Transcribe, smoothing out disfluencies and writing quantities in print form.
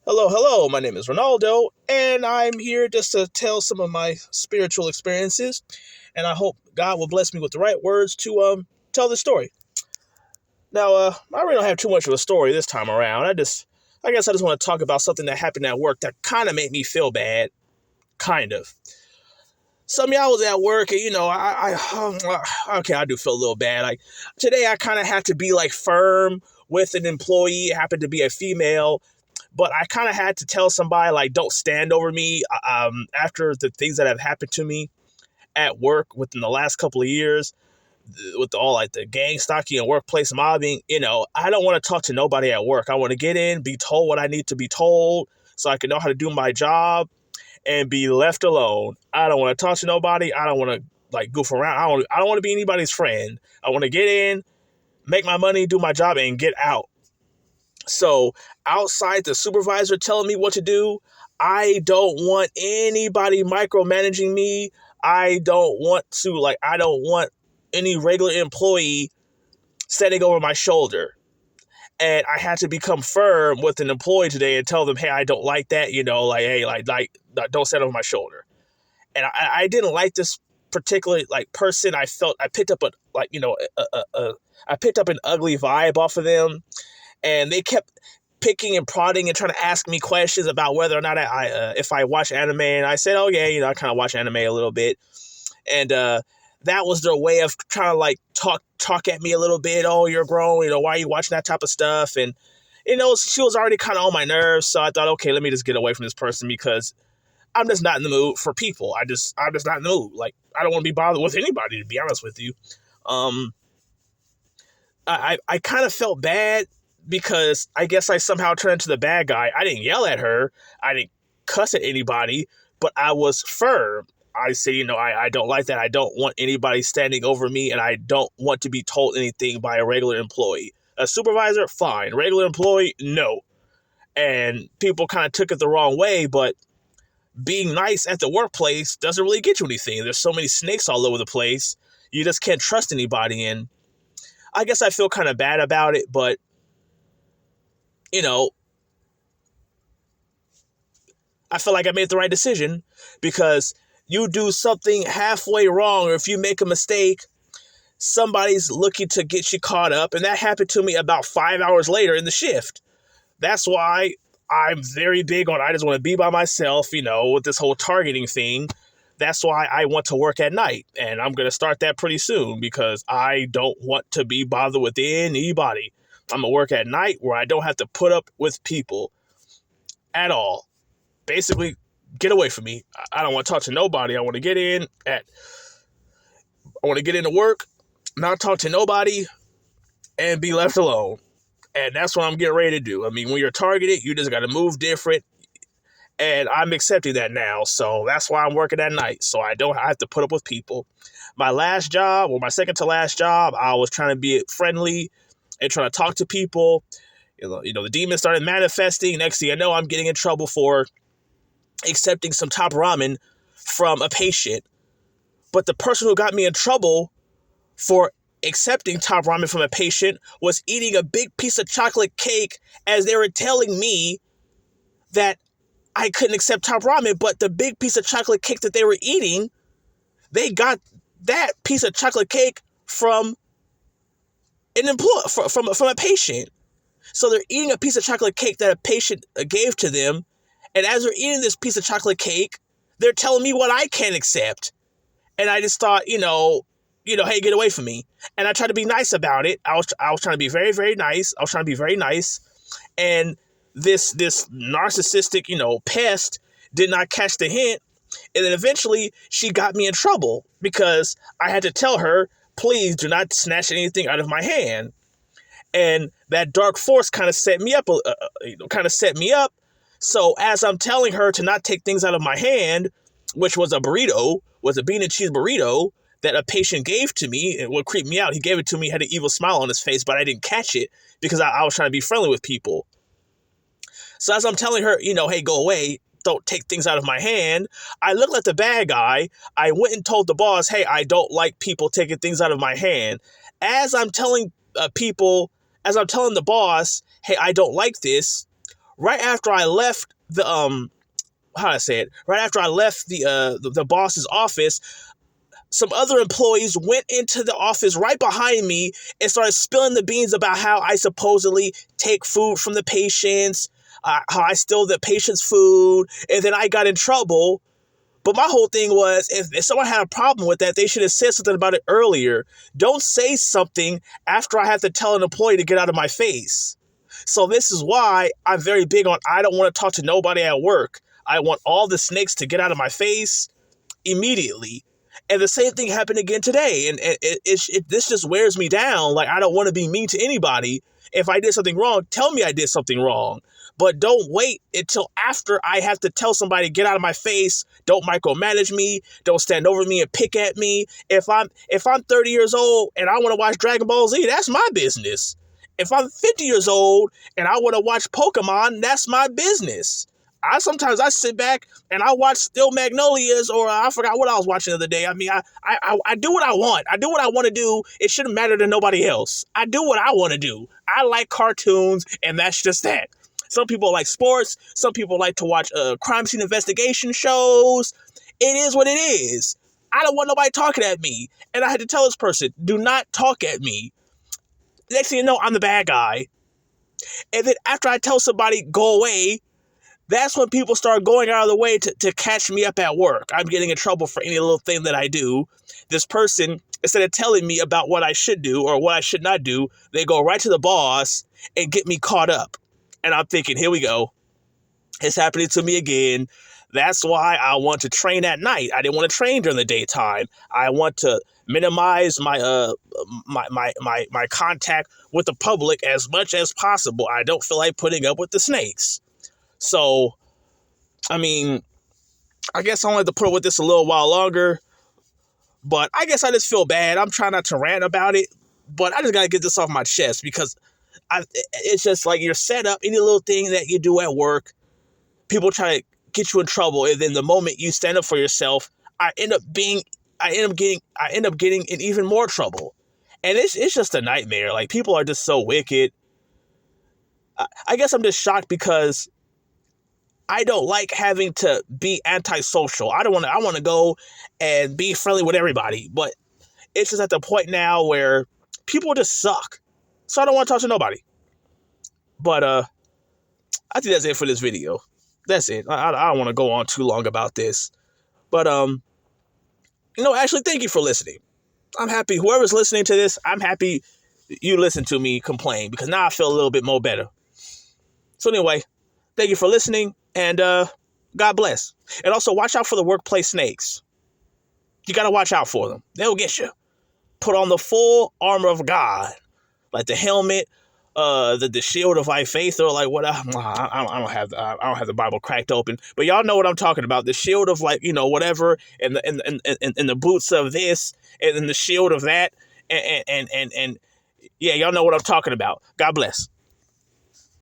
Hello, hello. My name is Ronaldo, and I'm here just to tell some of my spiritual experiences. And I hope God will bless me with the right words to tell this story. Now, I really don't have too much of a story this time around. I guess I just want to talk about something that happened at work that kind of made me feel bad. Kind of. Some y'all was at work, and okay, I do feel a little bad. Like today, I kind of had to be like firm with an employee. It happened to be a female, but I kind of had to tell somebody like, don't stand over me. After the things that have happened to me at work within the last couple of years, with all like the gang stalking and workplace mobbing, I don't want to talk to nobody at work. I want to get in, be told what I need to be told, so I can know how to do my job and be left alone. I don't want to talk to nobody. I don't want to like goof around. I don't want to be anybody's friend. I want to get in, make my money, do my job, and get out. So outside the supervisor telling me what to do, I don't want anybody micromanaging me. I don't want any regular employee standing over my shoulder. And I had to become firm with an employee today and tell them, hey, I don't like that, hey, don't stand over my shoulder. And I didn't like this particular like person. I picked up I picked up an ugly vibe off of them, and they kept picking and prodding and trying to ask me questions about whether or not if I watch anime. And I said, oh yeah, I kind of watch anime a little bit. And that was their way of trying to like talk at me a little bit. Oh, you're grown, why are you watching that type of stuff? And she was already kind of on my nerves. So I thought, okay, let me just get away from this person because I'm just not in the mood for people. I'm just not in the mood. Like, I don't want to be bothered with anybody, to be honest with you. I kind of felt bad because I guess I somehow turned into the bad guy. I didn't yell at her. I didn't cuss at anybody, but I was firm. I said, I don't like that. I don't want anybody standing over me, and I don't want to be told anything by a regular employee. A supervisor, fine. Regular employee, no. And people kind of took it the wrong way, but being nice at the workplace doesn't really get you anything. There's so many snakes all over the place. You just can't trust anybody. And I guess I feel kind of bad about it, but I feel like I made the right decision because you do something halfway wrong, or if you make a mistake, somebody's looking to get you caught up. And that happened to me about 5 hours later in the shift. That's why I'm very big on, I just want to be by myself, with this whole targeting thing. That's why I want to work at night. And I'm going to start that pretty soon because I don't want to be bothered with anybody. I'm going to work at night where I don't have to put up with people at all. Basically, get away from me. I don't want to talk to nobody. I want to get into work, not talk to nobody, and be left alone. And that's what I'm getting ready to do. I mean, when you're targeted, you just got to move different. And I'm accepting that now. So that's why I'm working at night. So I don't have to put up with people. My last job, or my second to last job, I was trying to be friendly and trying to talk to people. The demons started manifesting. Next thing you know, I'm getting in trouble for accepting some top ramen from a patient. But the person who got me in trouble for accepting top ramen from a patient was eating a big piece of chocolate cake as they were telling me that I couldn't accept top ramen, but the big piece of chocolate cake that they were eating, they got that piece of chocolate cake from an employee, from a patient. So they're eating a piece of chocolate cake that a patient gave to them, and as they're eating this piece of chocolate cake, they're telling me what I can't accept. And I just thought, hey, get away from me. And I tried to be nice about it. I was trying to be very, very nice. And this narcissistic, pest did not catch the hint. And then eventually she got me in trouble because I had to tell her, please do not snatch anything out of my hand. And that dark force kind of set me up. So as I'm telling her to not take things out of my hand, which was a bean and cheese burrito that a patient gave to me, and what creeped me out, he gave it to me, had an evil smile on his face, but I didn't catch it because I was trying to be friendly with people. So as I'm telling her, hey, go away, don't take things out of my hand, I looked like the bad guy. I went and told the boss, hey, I don't like people taking things out of my hand. As I'm telling the boss, hey, I don't like this, right after I left how do I say it? Right after I left the boss's office, some other employees went into the office right behind me and started spilling the beans about how I supposedly take food from the patients, how I steal the patient's food, and then I got in trouble. But my whole thing was, if someone had a problem with that, they should have said something about it earlier. Don't say something after I have to tell an employee to get out of my face. So this is why I'm very big on, I don't want to talk to nobody at work. I want all the snakes to get out of my face immediately. And the same thing happened again today. And this just wears me down. Like, I don't want to be mean to anybody. If I did something wrong, tell me I did something wrong. But don't wait until after I have to tell somebody, get out of my face. Don't micromanage me. Don't stand over me and pick at me. If I'm 30 years old and I want to watch Dragon Ball Z, that's my business. If I'm 50 years old and I want to watch Pokemon, that's my business. Sometimes I sit back and I watch Still Magnolias, or I forgot what I was watching the other day. I mean, I do what I want. I do what I want to do. It shouldn't matter to nobody else. I do what I want to do. I like cartoons, and that's just that. Some people like sports. Some people like to watch crime scene investigation shows. It is what it is. I don't want nobody talking at me. And I had to tell this person, do not talk at me. Next thing you know, I'm the bad guy. And then after I tell somebody, go away, that's when people start going out of the way to catch me up at work. I'm getting in trouble for any little thing that I do. This person, instead of telling me about what I should do or what I should not do, they go right to the boss and get me caught up. And I'm thinking, here we go. It's happening to me again. That's why I want to train at night. I didn't want to train during the daytime. I want to minimize my my contact with the public as much as possible. I don't feel like putting up with the snakes. So, I mean, I guess I wanted to put up with this a little while longer, but I guess I just feel bad. I'm trying not to rant about it, but I just got to get this off my chest because it's just like you're set up. Any little thing that you do at work, people try to get you in trouble, and then the moment you stand up for yourself, I end up getting in even more trouble, and it's just a nightmare. Like, people are just so wicked. I guess I'm just shocked because I don't like having to be antisocial. I want to go and be friendly with everybody, but it's just at the point now where people just suck. So I don't want to talk to nobody. But I think that's it for this video. That's it. I don't want to go on too long about this. But actually, thank you for listening. I'm happy. Whoever's listening to this, I'm happy you listened to me complain, because now I feel a little bit more better. So anyway, thank you for listening, and God bless. And also, watch out for the workplace snakes. You got to watch out for them. They'll get you. Put on the full armor of God, like the helmet, the shield of faith, or like what? I don't have the Bible cracked open, but y'all know what I'm talking about. The shield of whatever, and the boots of this, and then the shield of that, and yeah, y'all know what I'm talking about. God bless.